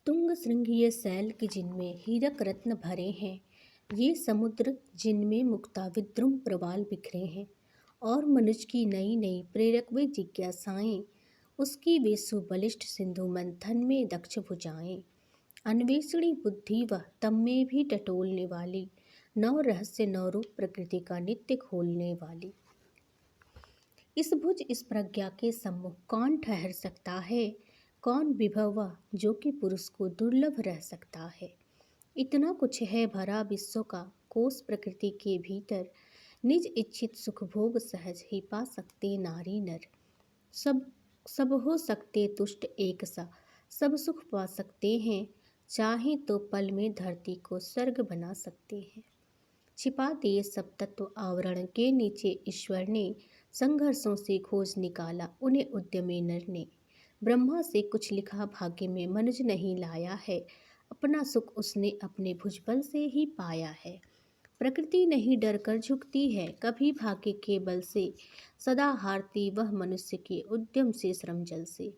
तुंग श्रृंग ये सैल की जिनमें हीरक रत्न भरे हैं, ये समुद्र जिनमें मुक्ता विद्रुम प्रवाल बिखरे हैं। और मनुज की नई नई प्रेरक वे जिज्ञासाएं, उसकी वे सुबलिष्ठ सिंधु मंथन में दक्ष भुजाएं। अन्वेषणी बुद्धि वह तम में भी टटोलने वाली, नव रहस्य नव रूप प्रकृति का नित्य खोलने वाली। इस भुज इस प्रज्ञा के सम्मुख कौन ठहर सकता है, कौन विभव वह जो कि पुरुष को दुर्लभ रह सकता है। इतना कुछ है भरा विश्व का कोष प्रकृति के भीतर, निज इच्छित सुख भोग सहज ही पा सकते नारी नर। सब सब हो सकते तुष्ट एक सा, सब सुख पा सकते हैं, चाहे तो पल में धरती को स्वर्ग बना सकते हैं। छिपा दिए सब तत्व आवरण के नीचे ईश्वर ने, संघर्षों से खोज निकाला उन्हें उद्यमी नर ने। ब्रह्मा से कुछ लिखा भाग्य में मनुज नहीं लाया है, अपना सुख उसने अपने भुजबल से ही पाया है। प्रकृति नहीं डर कर झुकती है कभी भाग्य के बल से, सदा हारती वह मनुष्य के उद्यम से श्रम जल से।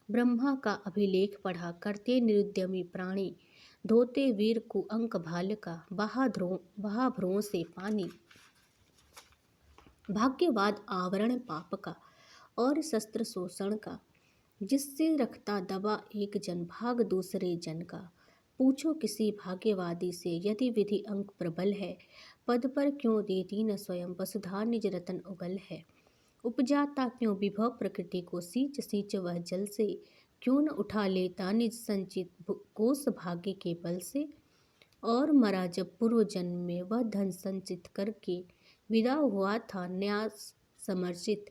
ब्रह्मा का अभिलेख पढ़ा करते निरुद्यमी प्राणी, धोते वीर को अंक भाल का बहा भ्रों से पानी। भाग्यवाद आवरण पाप का और शस्त्र शोषण का, जिससे रखता दबा एक जन भाग दूसरे जन का। पूछो किसी भाग्यवादी से यदि विधि अंक प्रबल है, पद पर क्यों देती न स्वयं वसुधा निज रतन उगल है। उपजाता क्यों विभव प्रकृति को सींच सींच वह जल से, क्यों न उठा लेता निज संचित कोष भाग्य के बल से। और मरा जब पूर्व जन्म में वह धन संचित करके, विदा हुआ था न्यास समर्चित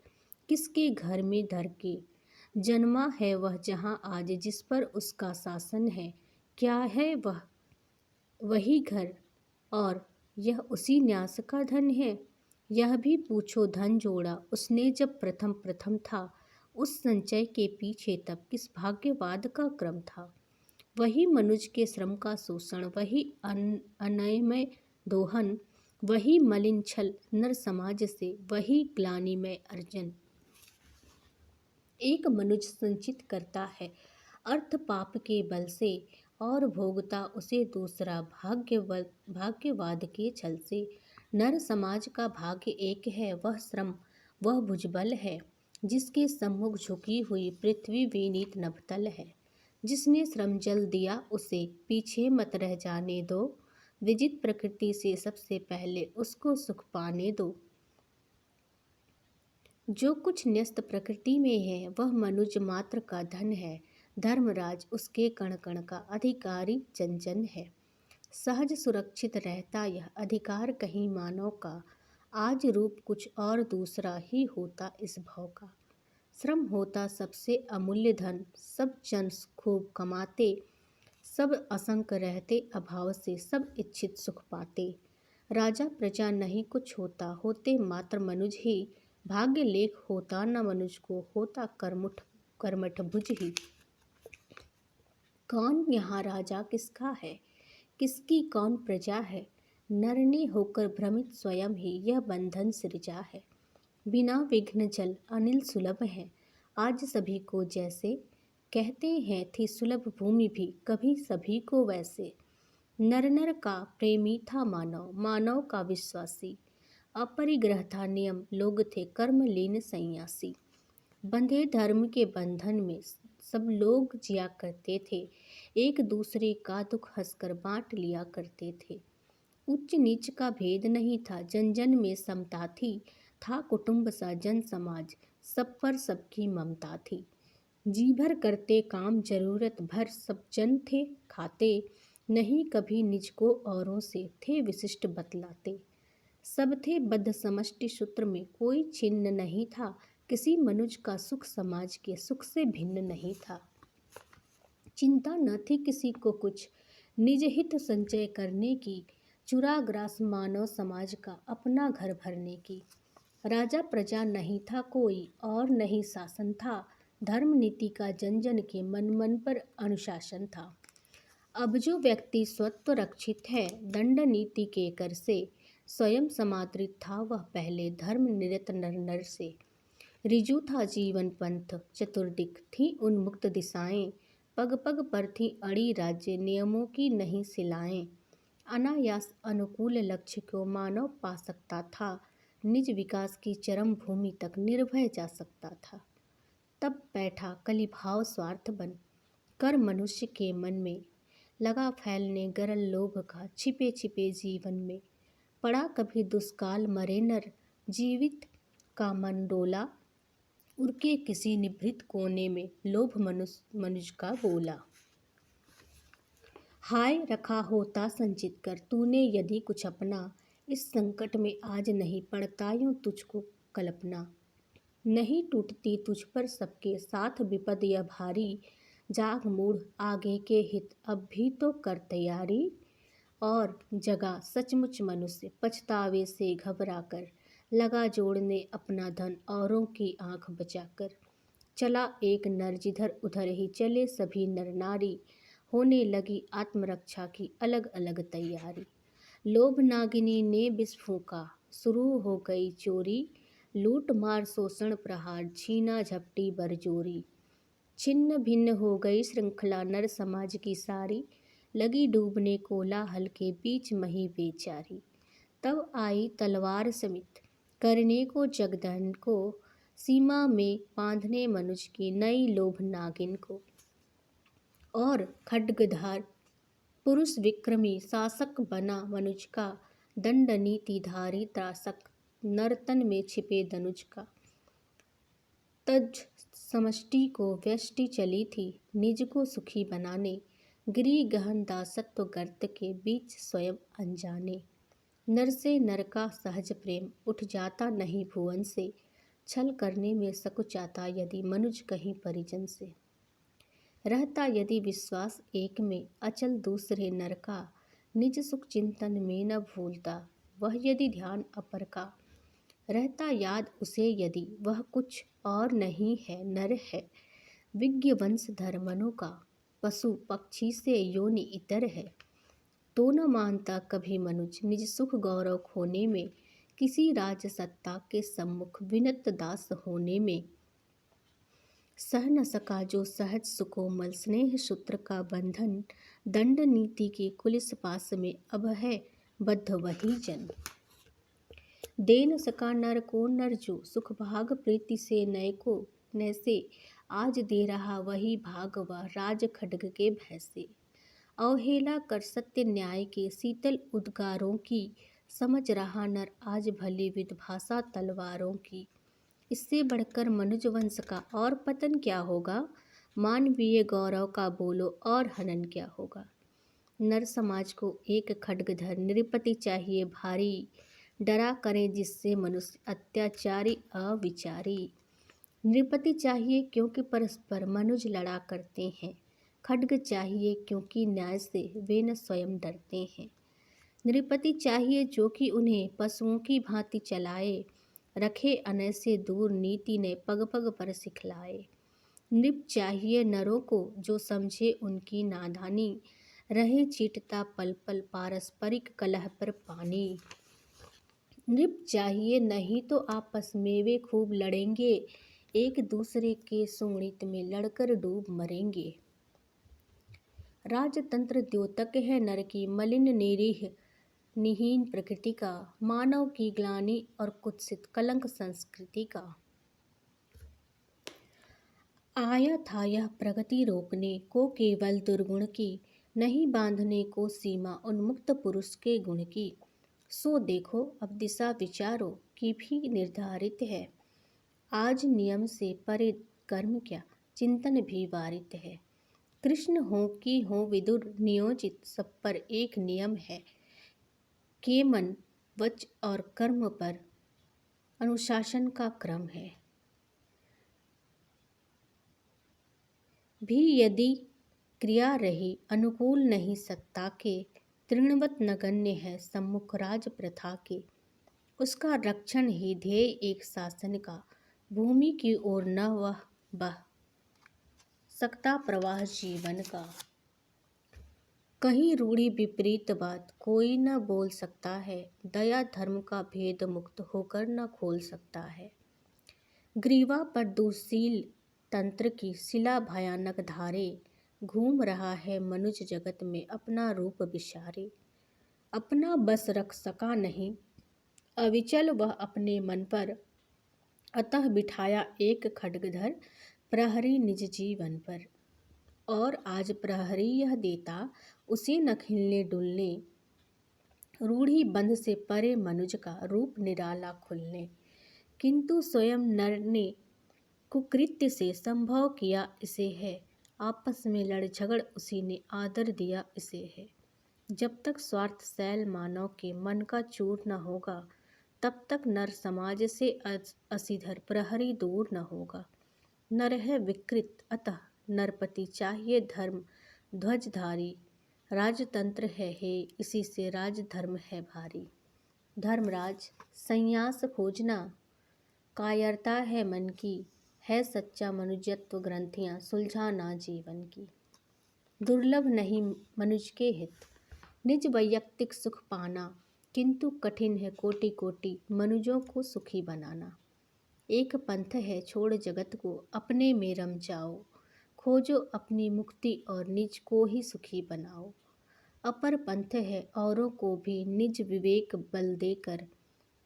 किसके घर में धर के। जन्मा है वह जहाँ आज जिस पर उसका शासन है, क्या है वह वही घर और यह उसी न्यास का धन है। यह भी पूछो धन जोड़ा उसने जब प्रथम प्रथम था, उस संचय के पीछे तब किस भाग्यवाद का क्रम था। वही मनुज के श्रम का शोषण, वही अनयमय दोहन, वही मलिन छल नर समाज से, वही ग्लानिमय अर्जन। एक मनुज संचित करता है अर्थ पाप के बल से, और भोगता उसे दूसरा भाग्यवाद के छल से। नर समाज का भाग्य एक है, वह श्रम वह भुजबल है, जिसके सम्मुख झुकी हुई पृथ्वी विनीत नभतल है। जिसने श्रम जल दिया उसे पीछे मत रह जाने दो, विजित प्रकृति से सबसे पहले उसको सुख पाने दो। जो कुछ न्यस्त प्रकृति में है वह मनुज मात्र का धन है, धर्मराज उसके कण कण का अधिकारी जन जन है। सहज सुरक्षित रहता यह अधिकार कहीं मानव का, आज रूप कुछ और दूसरा ही होता इस भव का। श्रम होता सबसे अमूल्य धन, सब जन खूब कमाते, सब असंक रहते अभाव से, सब इच्छित सुख पाते। राजा प्रजा नहीं कुछ होता, होते मात्र मनुज ही, भाग्य लेख होता न मनुज को, होता कर्मठ भुज ही। कौन यहाँ राजा किसका है, किसकी कौन प्रजा है, नर ने होकर भ्रमित स्वयं ही यह बंधन सृजा है। बिना विघ्न जल अनिल सुलभ है, आज सभी को जैसे, कहते हैं थी सुलभ भूमि भी कभी सभी को वैसे। नर नर का प्रेमी था मानव, मानव का विश्वासी, अपरिग्रह था नियम लोग थे कर्म लीन संन्यासी। बंधे धर्म के बंधन में सब लोग जिया करते थे, एक दूसरे का दुख हंसकर बांट लिया करते थे। उच्च नीच का भेद नहीं था, जन जन में समता थी, था कुटुंब सा जन समाज, सब पर सबकी ममता थी। जी भर करते काम जरूरत भर सब जन थे खाते, नहीं कभी निज को औरों से थे विशिष्ट बतलाते। सब थे बद्ध समष्टि सूत्र में कोई छिन्न नहीं था, किसी मनुज का सुख समाज के सुख से भिन्न नहीं था। चिंता न थी किसी को कुछ निज हित संचय करने की, चुराग्रास मानव समाज का अपना घर भरने की। राजा प्रजा नहीं था कोई और नहीं शासन था, धर्म नीति का जन जन के मन मन पर अनुशासन था। अब जो व्यक्ति स्वत्व रक्षित है दंड नीति के कर से, स्वयं समादृत था वह पहले धर्म निरत नर नर से। ऋजु था जीवन पंथ चतुर्दिक थी उन्मुक्त दिशाएं, पग पग पर थी अड़ी राज्य नियमों की नहीं सिलाएं। अनायास अनुकूल लक्ष्य को मानव पा सकता था, निज विकास की चरम भूमि तक निर्भय जा सकता था। तब बैठा कलिभाव स्वार्थ बन कर मनुष्य के मन में, लगा फैलने गरल लोभ का छिपे छिपे जीवन में। पड़ा कभी दुष्काल मरे नर, जीवित का मन डोला, उनके किसी निभृत कोने में लोभ मनुष्य का बोला। हाय रखा होता संचित कर तूने यदि कुछ अपना, इस संकट में आज नहीं पड़ता यूं तुझको कल्पना। नहीं टूटती तुझ पर सबके साथ विपद यह भारी, जाग मूढ़ आगे के हित अब भी तो कर तैयारी। और जगा सचमुच मनुष्य पछतावे से घबरा कर, लगा जोड़ने अपना धन औरों की आंख बचाकर। चला एक नर जिधर उधर ही चले सभी नर नारी, होने लगी आत्मरक्षा की अलग अलग तैयारी। लोभ नागिनी ने विष फूंका, शुरू हो गई चोरी, लूट मार शोषण प्रहार छीना झपटी बरजोरी। छिन्न भिन्न हो गई श्रृंखला नर समाज की सारी, लगी डूबने कोलाहल के बीच मही बेचारी। तब आई तलवार समित करने को जगदहन को, सीमा में बांधने मनुष्य की नई लोभ नागिन को। और खड्गधार पुरुष विक्रमी शासक बना मनुज का, दंड नीतिधारी त्रासक नर्तन में छिपे धनुज का। तज समष्टि को व्यष्टि चली थी निज को सुखी बनाने, गिरी गहन दासत्व गर्त के बीच स्वयं अनजाने। नर से नर का सहज प्रेम उठ जाता नहीं भुवन से, छल करने में सकुचाता यदि मनुज कहीं परिजन से। रहता यदि विश्वास एक में अचल दूसरे नर का, निज सुख चिंतन में न भूलता वह यदि ध्यान अपर का। रहता याद उसे यदि वह कुछ और नहीं है नर है, विज्ञ वंशधर मनु का, पशु पक्षी से योनि इतर है। तो न मानता कभी मनुज निज सुख गौरव खोने में, किसी राज सत्ता के सम्मुख विनत दास होने में। सह न सका जो सहज सुकोमल स्नेह सूत्र का बंधन, दंड नीति के कुलिस पास में अब है बद्ध वही जन। दे न सका नर को नर जो सुख भाग प्रीति से नय को, नय से आज दे रहा वही भाग वह राज खड्ग के भय से। अवहेला कर सत्य न्याय के शीतल उद्गारों की, समझ रहा नर आज भली विधभाषा तलवारों की। इससे बढ़कर मनुज वंश का और पतन क्या होगा, मानवीय गौरव का बोलो और हनन क्या होगा। नर समाज को एक खड्गधर नृपति चाहिए भारी, डरा करें जिससे मनुष्य अत्याचारी अविचारी। नृपति चाहिए क्योंकि परस्पर मनुज लड़ा करते हैं, खड्ग चाहिए क्योंकि न्याय से वे न स्वयं डरते हैं। नृपति चाहिए जो कि उन्हें पशुओं की भांति चलाए, रखे अनय से दूर नीति ने पग पग पर सिखलाए। नृप चाहिए नरों को जो समझे उनकी नादानी, रहे चीटता पल पल पारस्परिक कलह पर पानी। नृप चाहिए नहीं तो आपस में वे खूब लड़ेंगे, एक दूसरे के सुंगड़ित में लड़कर डूब मरेंगे। राजतंत्र द्योतक है नर की मलिन निरीह निहीन प्रकृति का, मानव की ग्लानि और कुत्सित कलंक संस्कृति का। आया था यह प्रगति रोकने को केवल दुर्गुण की, नहीं बांधने को सीमा उन्मुक्त पुरुष के गुण की। सो देखो अब दिशा विचारों की भी निर्धारित है, आज नियम से परे कर्म क्या चिंतन भी वारित है। कृष्ण हो कि हो विदुर नियोजित सब पर एक नियम है, के मन वच और कर्म पर अनुशासन का क्रम है। भी यदि क्रिया रही अनुकूल नहीं सत्ता के, तृणवत नगण्य है सम्मुख राज प्रथा के। उसका रक्षण ही ध्येय एक शासन का, भूमि की ओर न वह बह सकता प्रवाह जीवन का। कहीं रूढ़ी विपरीत बात कोई न बोल सकता है, दया धर्म का भेद मुक्त होकर न खोल सकता है। ग्रीवा पर दुशील तंत्र की शिला भयानक धारे, घूम रहा है मनुज जगत में अपना रूप विसारे। अपना बस रख सका नहीं, अविचल वह अपने मन पर, अतः बिठाया एक खड्गधर प्रहरी निज जीवन पर। और आज प्रहरी यह देता उसे न खिलने डुलने, रूढ़ी बंध से परे मनुज का रूप निराला खुलने। किंतु स्वयं नर ने कुकृत्य से संभव किया इसे है, आपस में लड़ झगड़ उसी ने आदर दिया इसे है। जब तक स्वार्थ शैल मानव के मन का चूर न होगा, तब तक नर समाज से असीधर प्रहरी दूर न होगा। नर है विकृत, अतः नरपति चाहिए धर्म ध्वजधारी। राजतंत्र है हे, इसी से राजधर्म है भारी। धर्मराज संन्यास खोजना, कायरता है मन की, है सच्चा मनुजत्व ग्रंथियाँ सुलझाना जीवन की। दुर्लभ नहीं मनुज के हित, निज वैयक्तिक सुख पाना, किंतु कठिन है कोटि कोटि मनुजों को सुखी बनाना। एक पंथ है छोड़ जगत को अपने में रम जाओ, खोजो अपनी मुक्ति और निज को ही सुखी बनाओ। अपर पंथ है औरों को भी निज विवेक बल देकर,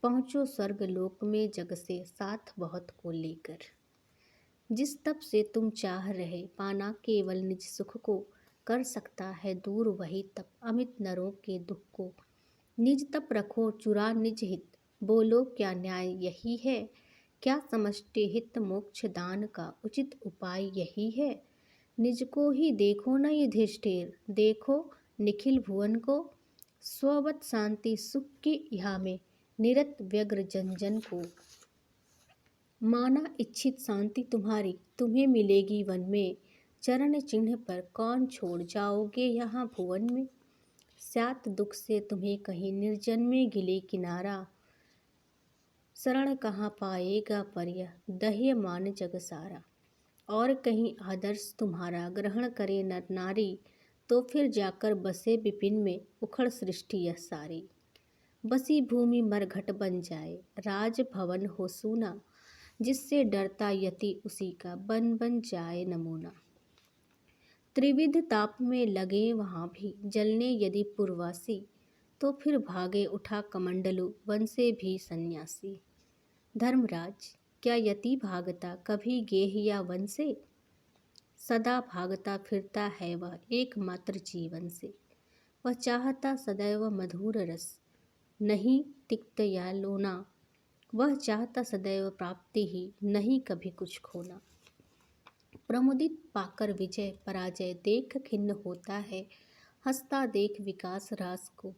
पहुँचो स्वर्ग लोक में जग से साथ बहुत को लेकर। जिस तप से तुम चाह रहे पाना केवल निज सुख को, कर सकता है दूर वही तप अमित नरों के दुख को। निज तप रखो चुरा निज हित, बोलो क्या न्याय यही है, क्या समझते हित मोक्ष दान का उचित उपाय यही है। निज को ही देखो न युधिष्ठिर, देखो निखिल भुवन को, स्ववत शांति सुख की इहा में निरत व्यग्र जन जन को। माना इच्छित शांति तुम्हारी तुम्हें मिलेगी वन में, चरण चिन्ह पर कौन छोड़ जाओगे यहाँ भुवन में। स्यात दुख से तुम्हें कहीं निर्जन में गिले किनारा, शरण कहाँ पाएगा पर यह दह्यमान जग सारा। और कहीं आदर्श तुम्हारा ग्रहण करे नर नारी, तो फिर जाकर बसे विपिन में उखड़ सृष्टि यह सारी। बसी भूमि मरघट बन जाए, राज भवन हो सूना, जिससे डरता यति उसी का बन बन जाए नमूना। त्रिविध ताप में लगे वहाँ भी जलने यदि पूर्वासी, तो फिर भागे उठा कमंडलु वन से भी सन्यासी। धर्मराज क्या यति भागता कभी गेह या वन से, सदा भागता फिरता है वह एकमात्र जीवन से। वह चाहता सदैव मधुर रस, नहीं तिक्त या लोना, वह चाहता सदैव प्राप्ति ही, नहीं कभी कुछ खोना। प्रमुदित पाकर विजय पराजय देख खिन्न होता है, हंसता देख विकास रास को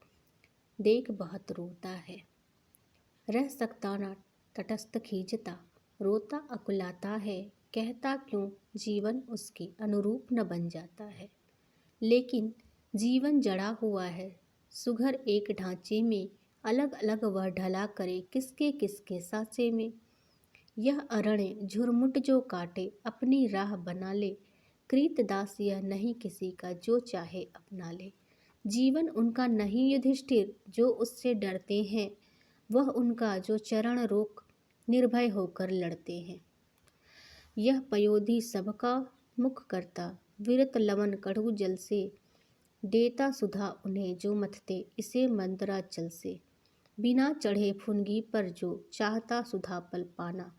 देख बहुत रोता है। रह सकता ना तटस्थ खींचता, रोता अकुलाता है, कहता क्यों जीवन उसके अनुरूप न बन जाता है। लेकिन जीवन जड़ा हुआ है सुघर एक ढांचे में, अलग अलग वह ढला करे किसके किसके साँचे में। यह अरण्य झुरमुट जो काटे अपनी राह बना ले, कृतदास यह नहीं किसी का जो चाहे अपना ले। जीवन उनका नहीं युधिष्ठिर जो उससे डरते हैं, वह उनका जो चरण रोक निर्भय होकर लड़ते हैं। यह पयोधी सबका मुख करता, विरत लवन कड़ू जल से, देता सुधा उन्हें जो मथते इसे मंदराचल से। बिना चढ़े फुनगी पर जो चाहता सुधा पल पाना,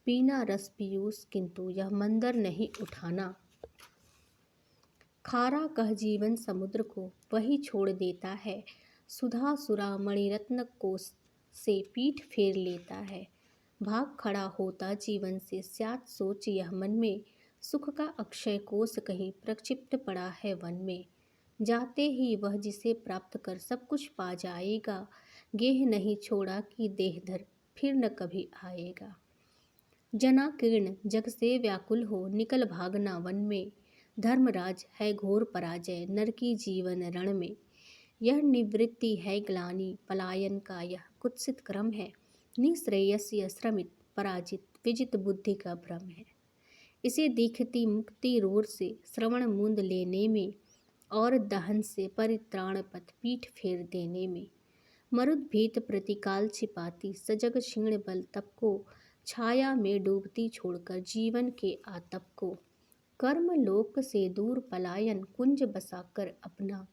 पीना रस पीयूष किंतु यह मंदर नहीं उठाना। खारा कह जीवन समुद्र को वही छोड़ देता है, सुधा सुरा मणिरत्न कोश से पीठ फेर लेता है। भाग खड़ा होता जीवन से स्यात सोच यह मन में, सुख का अक्षय कोश कहीं प्रक्षिप्त पड़ा है वन में। जाते ही वह जिसे प्राप्त कर सब कुछ पा जाएगा, गेह नहीं छोड़ा कि देहधर फिर न कभी आएगा। जना किरण जग से व्याकुल हो निकल भागना वन में, धर्मराज है घोर पराजय नर की जीवन रण में। यह निवृत्ति है ग्लानि पलायन का यह कुत्सित क्रम है, निश्रेयस्य श्रमित पराजित विजित बुद्धि का भ्रम है। इसे दिखती मुक्ति रोर से श्रवण मूंद लेने में, और दहन से परित्राण पथ पीठ फेर देने में। मरुद भीत प्रतिकाल छिपाती सजग क्षीण बल तप को, छाया में डूबती छोड़कर जीवन के आतप को। कर्म लोक से दूर पलायन कुंज बसाकर अपना,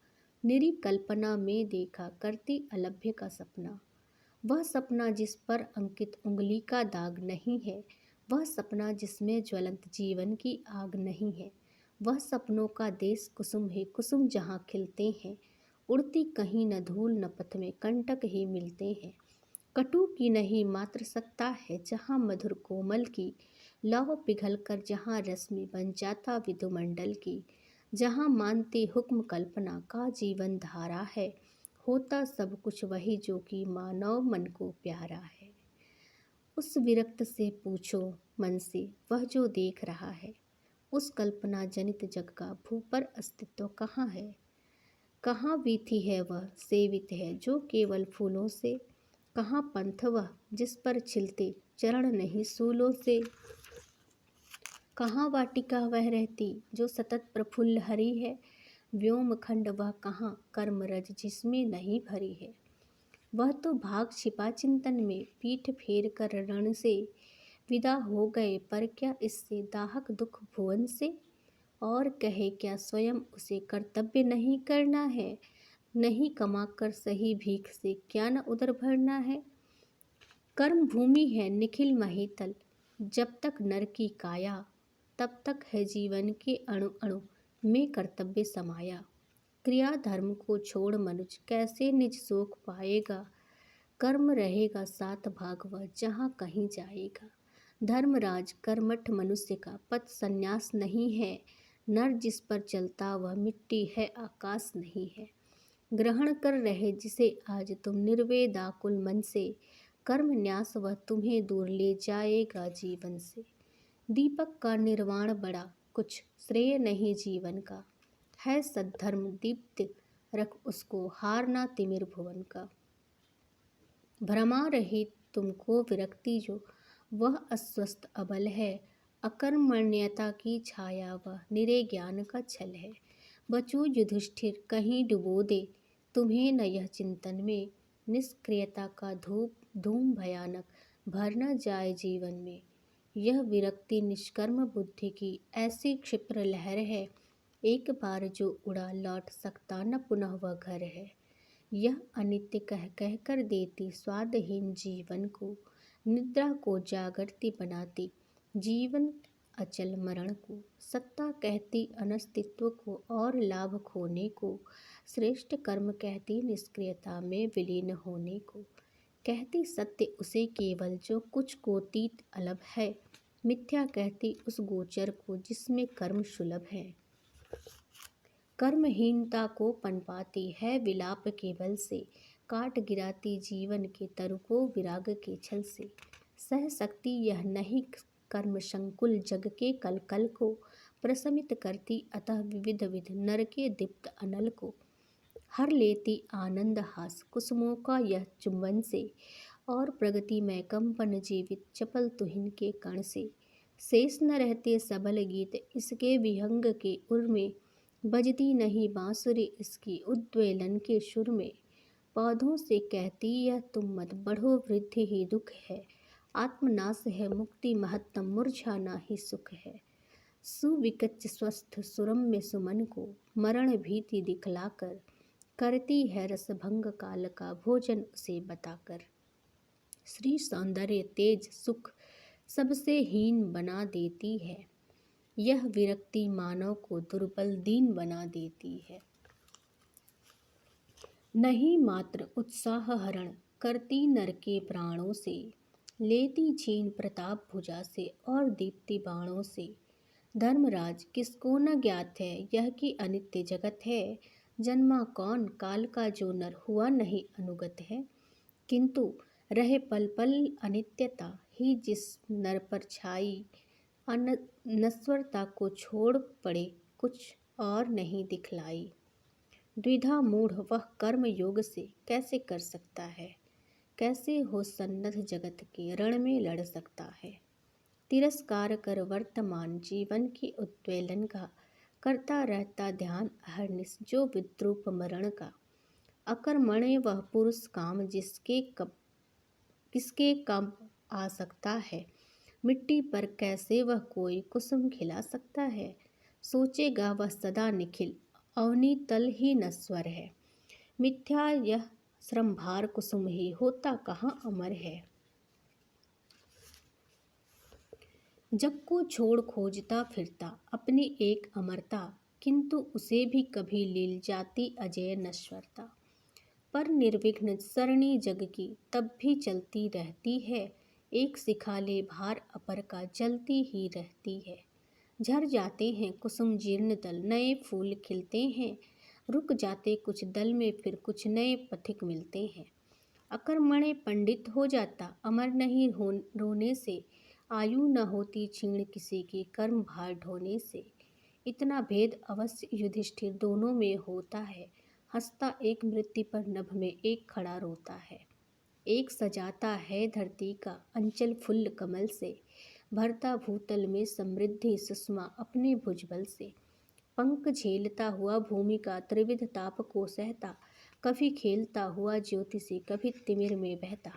निरी कल्पना में देखा करती अलभ्य का सपना। वह सपना जिस पर अंकित उंगली का दाग नहीं है, वह सपना जिसमें ज्वलंत जीवन की आग नहीं है। वह सपनों का देश कुसुम है, कुसुम जहाँ खिलते हैं, उड़ती कहीं न धूल न पथ में कंटक ही मिलते हैं। कटु की नहीं मात्र सत्ता है, जहाँ मधुर कोमल की लौ पिघल कर जहाँ रश्मि बन जाता विधुमंडल की। जहाँ मानती हुक्म कल्पना का जीवन धारा है, होता सब कुछ वही जो कि मानव मन को प्यारा है। उस विरक्त से पूछो मन से, वह जो देख रहा है, उस कल्पना जनित जग का भू पर अस्तित्व कहाँ है। कहाँ वीथी है वह सेवित है जो केवल फूलों से, कहाँ पंथ वह जिस पर छिलते चरण नहीं सूलों से। कहाँ वाटिका वह रहती जो सतत प्रफुल्ल हरी है, व्योम खंड वह कहाँ कर्म रज जिसमें नहीं भरी है। वह तो भाग छिपा चिंतन में, पीठ फेर कर रण से विदा हो गए, पर क्या इससे दाहक दुख भुवन से। और कहे क्या स्वयं उसे कर्तव्य नहीं करना है, नहीं कमा कर सही भीख से क्या न उदर भरना है। कर्म भूमि है निखिल महीतल, जब तक नर की काया, तब तक है जीवन के अणु अणु में कर्तव्य समाया। क्रिया धर्म को छोड़ मनुष्य कैसे निज सुख पाएगा, कर्म रहेगा सात भाग वह जहाँ कहीं जाएगा। धर्मराज कर्मठ मनुष्य का पथ संन्यास नहीं है, नर जिस पर चलता वह मिट्टी है आकाश नहीं है। ग्रहण कर रहे जिसे आज तुम निर्वेदाकुल मन से, कर्म न्यास वह तुम्हें दूर ले जाएगा जीवन से। दीपक का निर्वाण बड़ा कुछ श्रेय नहीं जीवन का, है सद्धर्म दीप्त रख उसको हारना तिमिर भुवन का। भ्रमा रही तुमको विरक्ति जो, वह अस्वस्थ अबल है, अकर्मण्यता की छाया वह निरे ज्ञान का छल है। बचो युधिष्ठिर कहीं डुबो दे तुम्हें न यह चिंतन में, निष्क्रियता का धूप धूम भयानक भर न जाए जीवन में। यह विरक्ति निष्कर्म बुद्धि की ऐसी क्षिप्र लहर है, एक बार जो उड़ा लौट सकता न पुनः वह घर है। यह अनित्य कह कह कर देती स्वादहीन जीवन को, निद्रा को जागृति बनाती जीवन अचल मरण को। सत्ता कहती अनस्तित्व को और लाभ खोने को, श्रेष्ठ कर्म कहती निष्क्रियता में विलीन होने को। कहती सत्य उसे केवल जो कुछ कोतीत अलभ है, मिथ्या कहती उस गोचर को जिसमें कर्म सुलभ है। कर्महीनता को पनपाती है विलाप के बल से, काट गिराती जीवन के तरु को विराग के छल से। सह सकती यह नहीं कर्म संकुल जग के कलकल को, प्रशमित करती अतः विविध विध नर के दीप्त अनल को। हर लेती आनंद हास कुसुमों का यह चुंबन से, और प्रगति में कंपन जीवित चपल तुहिन के कण से। शेष न रहते सबल गीत इसके विहंग के उर में, बजती नहीं बांसुरी इसकी उद्वेलन के सुर में। पौधों से कहती यह तुम मत बढ़ो वृद्धि ही दुख है, आत्मनाश है मुक्ति महत्तम मुरझाना ही सुख है। सुविकच स्वस्थ सुरम्य सुमन को मरण भीति दिखलाकर, करती है रसभंग काल का भोजन उसे बताकर। श्री सौंदर्य तेज सुख सबसे हीन बना देती है, यह विरक्ति मानव को दुर्बल दीन बना देती है। नहीं मात्र उत्साह हरण करती नर के प्राणों से, लेती छीन प्रताप भुजा से और दीप्ति बाणों से। धर्मराज किसको न ज्ञात है यह कि अनित्य जगत है, जन्मा कौन काल का जो नर हुआ नहीं अनुगत है। किंतु रहे पल पल अनित्यता ही जिस नर पर छाई, नश्वरता को छोड़ पड़े कुछ और नहीं दिखलाई। द्विधा मूढ़ वह कर्म योग से कैसे कर सकता है, कैसे हो सन्नद्ध जगत के रण में लड़ सकता है। तिरस्कार कर वर्तमान जीवन की उद्वेलन का, करता रहता ध्यान अहर्निश जो विद्रूप मरण का। अकर्मण्य वह पुरुष काम किसके काम आ सकता है, मिट्टी पर कैसे वह कोई कुसुम खिला सकता है। सोचेगा वह सदा निखिल, अवनी तल ही नश्वर है। मिथ्या यह श्रमभार कुसुम ही, होता कहाँ अमर है। जग को छोड़ खोजता फिरता अपनी एक अमरता, किंतु उसे भी कभी लील जाती अजय नश्वरता। पर निर्विघ्न सरणी जग की तब भी चलती रहती है, एक सिखाले भार अपर का जलती ही रहती है। झर जाते हैं कुसुम जीर्ण दल, नए फूल खिलते हैं, रुक जाते कुछ दल में फिर कुछ नए पथिक मिलते हैं। अकर्मण्य पंडित हो जाता अमर नहीं रोने से, आयु न होती क्षीण किसी की कर्म भार ढोने से। इतना भेद अवश्य युधिष्ठिर दोनों में होता है, हंसता एक मृत्यु पर नभ में एक खड़ा रोता है। एक सजाता है धरती का अंचल फुल्ल कमल से, भरता भूतल में समृद्धि सुषमा अपने भुजबल से। पंख झेलता हुआ भूमि का त्रिविध ताप को सहता, कभी खेलता हुआ ज्योति से कभी तिमिर में बहता।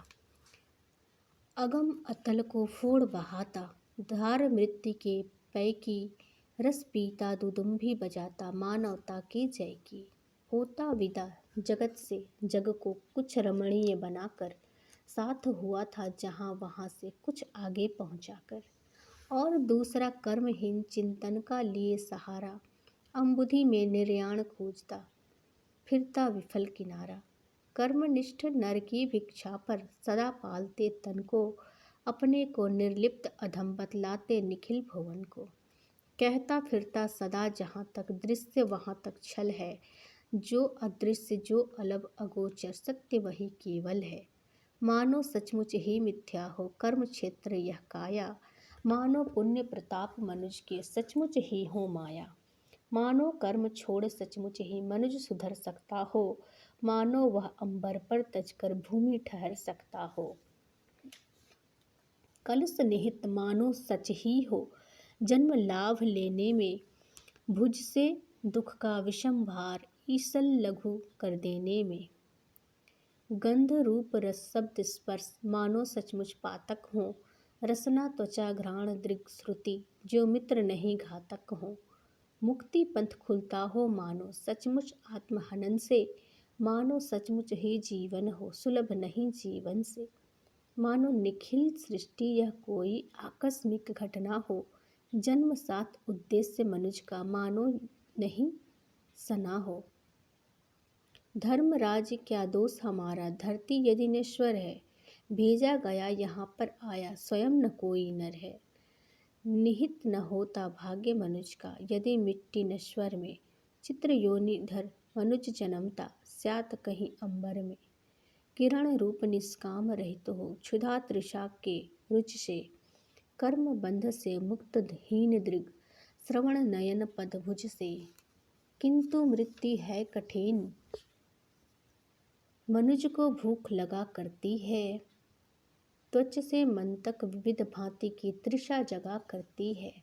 अगम अतल को फोड़ बहाता, धार मृत्यु के पै की, रस पीता दुदुम्भी बजाता मानवता की जय की। होता विदा जगत से जग को कुछ रमणीय बनाकर, साथ हुआ था जहाँ वहाँ से कुछ आगे पहुँचाकर। और दूसरा कर्महीन चिंतन का लिए सहारा, अम्बुधि में निर्याण खोजता फिरता विफल किनारा। कर्मनिष्ठ नर की भिक्षा पर सदा पालते तन को, अपने को निर्लिप्त अधम बतलाते निखिल भुवन को। कहता फिरता सदा जहाँ तक दृश्य वहाँ तक छल है, जो अदृश्य जो अलग अगोचर सत्य वही केवल है। मानो सचमुच ही मिथ्या हो कर्म क्षेत्र यह काया, मानो पुण्य प्रताप मनुज के सचमुच ही हो माया। मानो कर्म छोड़ सचमुच ही मनुज सुधर सकता हो, मानो वह अंबर पर तजकर भूमि ठहर सकता हो। कलश निहित मानो सच ही हो जन्म लाभ लेने में, भुज से दुख का विषम भार ईसल लघु कर देने में। गंध रूप रस शब्द स्पर्श मानो सचमुच पातक हो, रसना त्वचा घ्राण दृग श्रुति जो मित्र नहीं घातक हो। मुक्ति पंथ खुलता हो मानो सचमुच आत्महनन से, मानो सचमुच ही जीवन हो सुलभ नहीं जीवन से। मानो निखिल सृष्टि यह कोई आकस्मिक घटना हो, जन्म साथ उद्देश्य मनुज का मानो नहीं सना हो। धर्मराज क्या दोष हमारा धरती यदि नश्वर है, भेजा गया यहाँ पर आया स्वयं न कोई नर है। निहित न होता भाग्य मनुज का यदि मिट्टी नश्वर में, चित्र योनि धर मनुज जन्मता स्यात कहीं अंबर में। किरण रूप निष्काम रहित हो क्षुधा तृषा के रुच से, कर्म बंध से मुक्त हीन दृग श्रवण नयन पद भुज से। किंतु मृत्यु है कठिन मनुज को भूख लगा करती है, त्वच से मन तक विविध भांति की तृषा जगा करती है।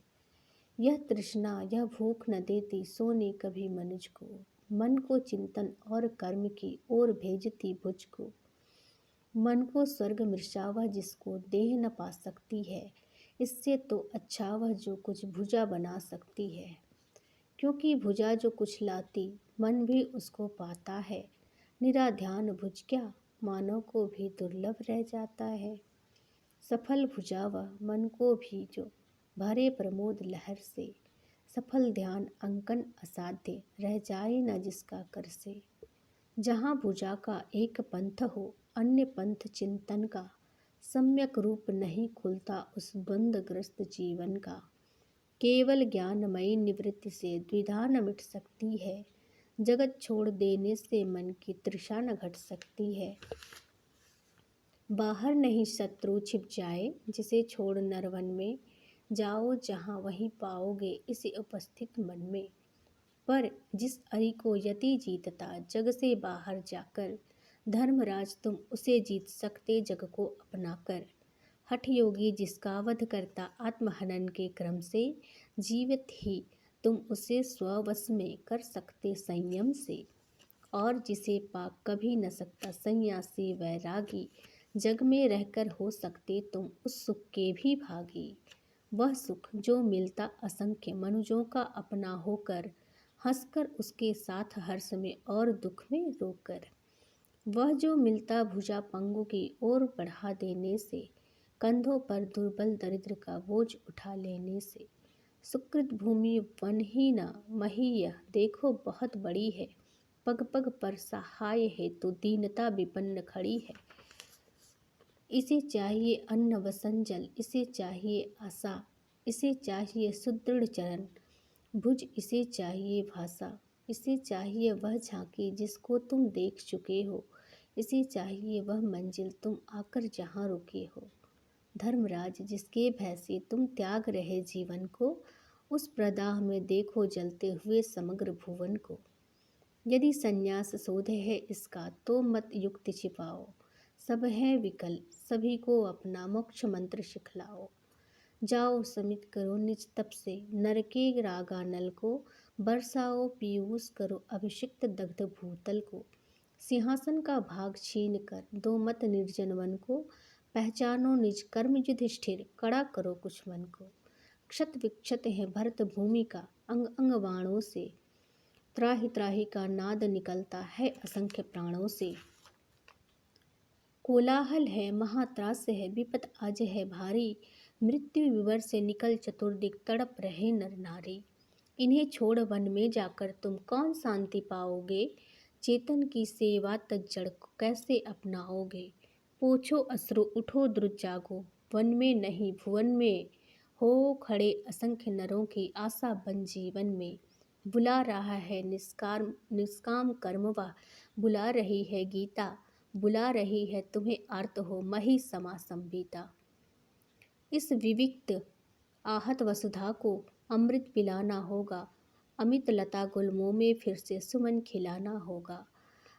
यह तृष्णा यह भूख न देती सोने कभी मनुज को, मन को चिंतन और कर्म की ओर भेजती भुज को। मन को स्वर्ग मृषा वह जिसको देह न पा सकती है, इससे तो अच्छा वह जो कुछ भुजा बना सकती है। क्योंकि भुजा जो कुछ लाती मन भी उसको पाता है, निरा ध्यान भुज क्या मानव को भी दुर्लभ रह जाता है। सफल भुजा वह मन को भी जो भरे प्रमोद लहर से, सफल ध्यान अंकन असाध्य रह जाए न जिसका कर से। जहाँ भुजा का एक पंथ हो अन्य पंथ चिंतन का, सम्यक रूप नहीं खुलता उस द्वंद्वग्रस्त जीवन का। केवल ज्ञानमयी निवृत्ति से द्विधा न मिट सकती है, जगत छोड़ देने से मन की तृषा न घट सकती है। बाहर नहीं शत्रु छिप जाए जिसे छोड़ नरवन में, जाओ जहाँ वहीं पाओगे इसे उपस्थित मन में। पर जिस अरि को यति जीतता जग से बाहर जाकर, धर्मराज तुम उसे जीत सकते जग को अपनाकर। हठ योगी जिसका वध करता आत्महनन के क्रम से, जीवित ही तुम उसे स्ववश में कर सकते संयम से। और जिसे पा कभी न सकता सन्यासी वैरागी, जग में रहकर हो सकते तुम उस सुख के भी भागी। वह सुख जो मिलता असंख्य मनुजों का अपना होकर, हंसकर उसके साथ हर्ष में और दुख में रोकर। वह जो मिलता भुजा पंगु की ओर बढ़ा देने से, कंधों पर दुर्बल दरिद्र का बोझ उठा लेने से। सुकृत भूमि वन ही न मही यह देखो बहुत बड़ी है, पग पग पर सहाय है तो दीनता विपन्न खड़ी है। इसे चाहिए अन्न वसन जल, इसे चाहिए आशा, इसे चाहिए सुदृढ़ चरण भुज, इसे चाहिए भाषा, इसे चाहिए वह झांकी जिसको तुम देख चुके हो, इसे चाहिए वह मंजिल तुम आकर जहाँ रुके हो। धर्मराज जिसके भय से तुम त्याग रहे जीवन को, उस प्रदाह में देखो जलते हुए समग्र भुवन को। यदि संन्यास शोध है इसका तो मत युक्ति छिपाओ, सब है विकल सभी को अपना मोक्ष मंत्र सिखलाओ। जाओ समित करो निज तप से नरके रागा नल को, बरसाओ पीयूष करो अभिषिक्त दग्ध भूतल को। सिंहासन का भाग छीन कर दो मत निर्जन वन को, पहचानो निज कर्म युधिष्ठिर कड़ा करो कुछ मन को। क्षत विक्षत है भरत भूमि का अंग अंग बाणों से, त्राहि त्राहि का नाद निकलता है असंख्य प्राणों से। कोलाहल है महात्रास है विपत आज है भारी, मृत्यु विवर से निकल चतुर्दिक तड़प रहे नर नारी। इन्हें छोड़ वन में जाकर तुम कौन शांति पाओगे, चेतन की सेवा तज्जड़ को कैसे अपनाओगे। पोछो अश्रु उठो द्रुत जागो, वन में नहीं भुवन में हो खड़े असंख्य नरों की आशा बन जीवन में। बुला रहा है निष्काम कर्मवा, बुला रही है गीता, बुला रही है तुम्हें आर्त हो मही समा संबीता। इस विविक्त आहत वसुधा को अमृत पिलाना होगा, अमित लता गुल्मों में फिर से सुमन खिलाना होगा।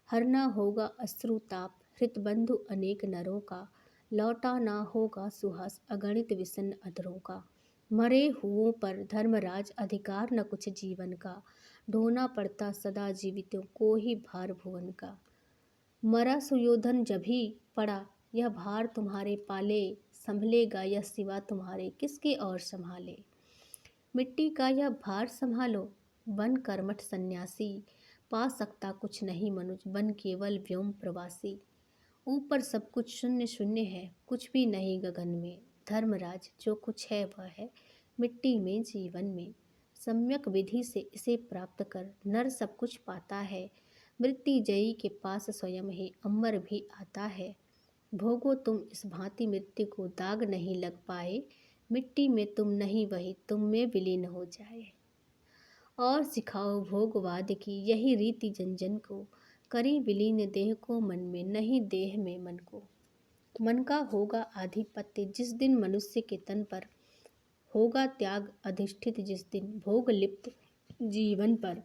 हरना होगा अश्रुताप हृतबंधु अनेक नरों का, लौटाना होगा सुहास अगणित विषन्न अधरों का। मरे हुओं पर धर्मराज अधिकार न कुछ जीवन का, ढोना पड़ता सदा जीवितों को ही भार भुवन का। मरा सुयोधन जभी पड़ा यह भार तुम्हारे पाले, संभलेगा यह सिवा तुम्हारे किसके और संभाले। मिट्टी का यह भार संभालो वन कर्मठ सन्यासी, पा सकता कुछ नहीं मनुज वन केवल व्योम प्रवासी। ऊपर सब कुछ शून्य शून्य है कुछ भी नहीं गगन में, धर्मराज जो कुछ है वह है मिट्टी में जीवन में। सम्यक विधि से इसे प्राप्त कर नर सब कुछ पाता है, मृत्युंजयी के पास स्वयं ही अमर भी आता है। भोगो तुम इस भांति मृत्यु को दाग नहीं लग पाए, मिट्टी में तुम नहीं वही तुम में विलीन हो जाए। और सिखाओ भोगवाद की यही रीति जन जन को, करी विलीन देह को मन में नहीं देह में मन को। मन का होगा आधिपत्य जिस दिन मनुष्य के तन पर, होगा त्याग अधिष्ठित जिस दिन भोग लिप्त जीवन पर।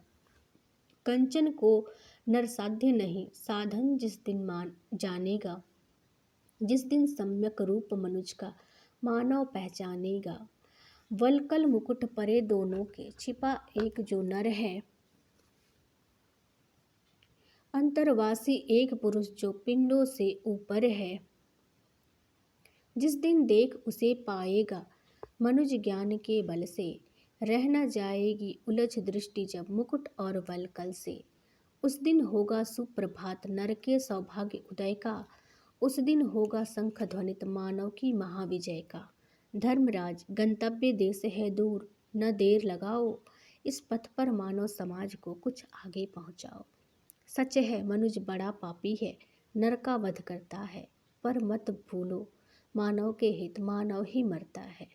कंचन को नर साध्य नहीं साधन जिस दिन मान जानेगा, जिस दिन सम्यक रूप मनुज का मानव पहचानेगा। वलकल मुकुट परे दोनों के छिपा एक जो नर है, अंतरवासी एक पुरुष जो पिंडों से ऊपर है। जिस दिन देख उसे पाएगा मनुज ज्ञान के बल से, रह न जाएगी उलझ दृष्टि जब मुकुट और वलकल से। उस दिन होगा सुप्रभात नर के सौभाग्य उदय का, उस दिन होगा शंख ध्वनित मानव की महाविजय का। धर्मराज गंतव्य देश है दूर न देर लगाओ, इस पथ पर मानव समाज को कुछ आगे पहुँचाओ। सच है मनुज बड़ा पापी है, नर का वध करता है, पर मत भूलो मानव के हित मानव ही मरता है।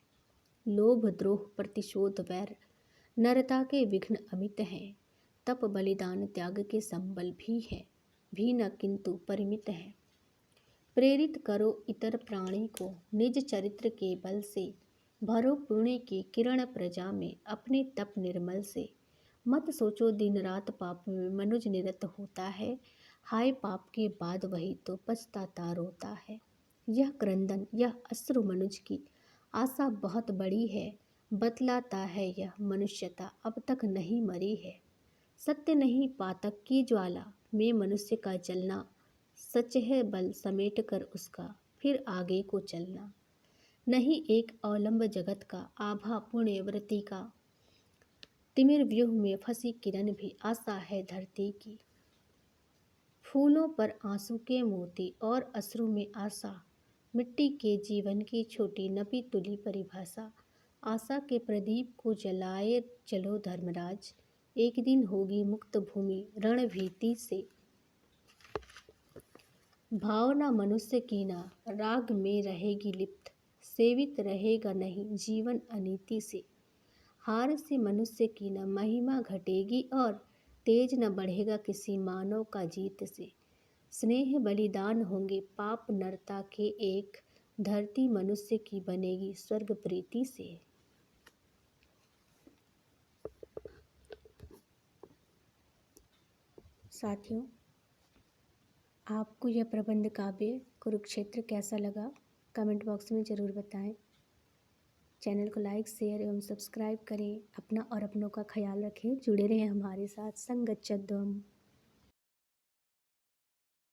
लोभ द्रोह प्रतिशोध वैर नरता के विघ्न अमित हैं, तप बलिदान त्याग के संबल भी न किंतु परिमित है। प्रेरित करो इतर प्राणी को निज चरित्र के बल से, भरो पुण्य की किरण प्रजा में अपने तप निर्मल से। मत सोचो दिन रात पाप में मनुज निरत होता है, हाय पाप के बाद वही तो पछताता रोता है। यह क्रंदन यह अश्रु मनुज की आशा बहुत बड़ी है, बतलाता है यह मनुष्यता अब तक नहीं मरी है। सत्य नहीं पातक की ज्वाला में मनुष्य का जलना, सच है बल समेट कर उसका फिर आगे को चलना। नहीं एक अवलंब जगत का आभा पुण्य व्रति का। तिमिर व्यूह में फंसी किरण भी आशा है धरती की। फूलों पर आंसू के मोती और अश्रु में आशा, मिट्टी के जीवन की छोटी नपी तुली परिभाषा। आशा के प्रदीप को जलाए चलो धर्मराज, एक दिन होगी मुक्त भूमि रणभीति से। भावना मनुष्य की ना राग में रहेगी लिप्त, सेवित रहेगा नहीं जीवन अनीति से। हार से मनुष्य की न महिमा घटेगी और तेज न बढ़ेगा किसी मानव का जीत से। स्नेह बलिदान होंगे पाप नरता के एक, धरती मनुष्य की बनेगी स्वर्ग प्रीति से। साथियों, आपको यह प्रबंध काव्य कुरुक्षेत्र कैसा लगा कमेंट बॉक्स में ज़रूर बताएं। चैनल को लाइक शेयर एवं सब्सक्राइब करें। अपना और अपनों का ख्याल रखें। जुड़े रहें हमारे साथ। संगच्छध्वम्।